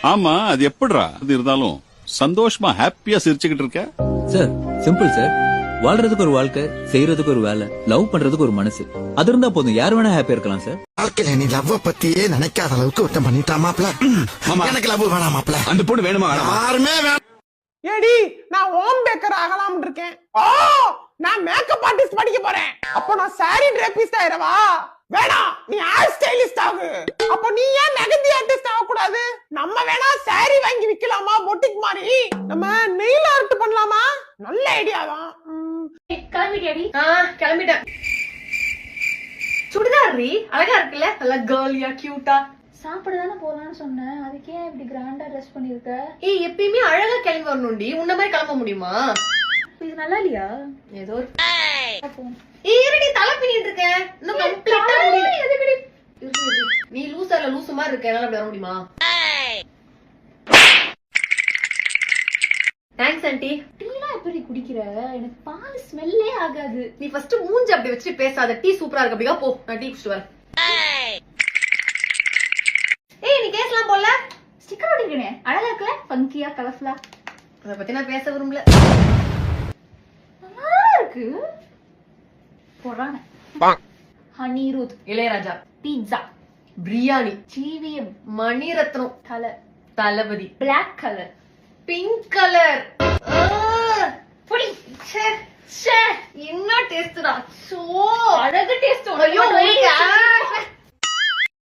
ஆமா அது எப்படிடா அது இருந்தாலும் சந்தோஷமா ஹாப்பியா சிரிச்சுக்கிட்டு இருக்க? Sir simple sir. வாழ்றதுக்கு ஒரு வாழ்க்கை, செய்யறதுக்கு ஒரு வேலை, லவ் பண்றதுக்கு ஒரு மனசு, அது இருந்தா போதும். யார் வேணா ஹாப்பியா இருக்கலாம் சார். வாழ்க்கையில நீ லவ் பத்தியே நினைக்காத அளவுக்கு ஒருத்தன் பண்ணிட்டாமாப்ல. எனக்கு லவ் வேணாமாப்ல. அந்த பொண்ணு வேணுமா? யாருமே வேணாம். ஏடி நான் ஹோம் பேக்கர் ஆகலாம்னு இருக்கேன். நான் மேக்கப் ஆர்டிஸ்ட் படிக்க போறேன். அப்ப நான் சாரி டிரெபிஸ்ட் ஆயிரவா? வேணாம், நீ ஹேர் ஸ்டைலிஸ்ட் ஆகு. அப்ப நீ ஏன் மெஹந்தி ஆர்டிஸ்ட் ஆக கூடாது? நம்ம வேணா சாரி வாங்கி விக்கலாமா பொட்டிக் மாதிரி? நம்ம நெயில் ஆர்ட் பண்ணலாமா? நல்ல ஐடியா தான். கிளம்பிட்டியாடி? கிளம்பிட்டேன். சுடிதார் அழகா இருக்குல்ல, நல்லா கேர்லியா கியூட்டா. சாப்பிட தானே போலான்னு சொன்னேன், அதுக்கே இப்படி கிராண்டா ட்ரெஸ் பண்ணிருக்க? ஏய் எப்பயுமே அழகா கிளம்பி வரணும்டி, உன்ன மாதிரி கிளம்ப முடியுமா? இது நல்லா இல்லையா? ஏதோ ஏறடி தலை பின்னிட்டு இருக்க, இன்னும் கம்ப்ளீட்டா முடியல. நீ லூசர்ல லூசு மாதிரி இருக்க, என்னால அப்படி வர முடியுமா? Thanks aunty. டீலாம் எப்படி குடிக்கிற? எனக்கு பால் ஸ்மெல்லே ஆகாது. நீ ஃபர்ஸ்ட் மூஞ்சி அப்படி வச்சு பேசாத. டீ சூப்பரா இருக்கு, அப்படியா போ, நான் டீ குடிச்சிட்டு வரேன். ஏய் நீ கேஸ்லாம் போடல? ஸ்டிக்கர் ஒட்டிருக்கேனே, அழகா இருக்குல்ல, ஃபங்கியா கலர்ஃபுல்லா. அத பத்தி நான் பேச விரும்பல. நல்லா இருக்கு. போறாங்க. Anirudh, Ilaiyaraaja, pizza, biryani, GVM, Maniratnam, colour, Thalapathy, black colour, pink colour. என்ன டேஸ்ட் தான், சோ அழகு டேஸ்ட். ஐயோ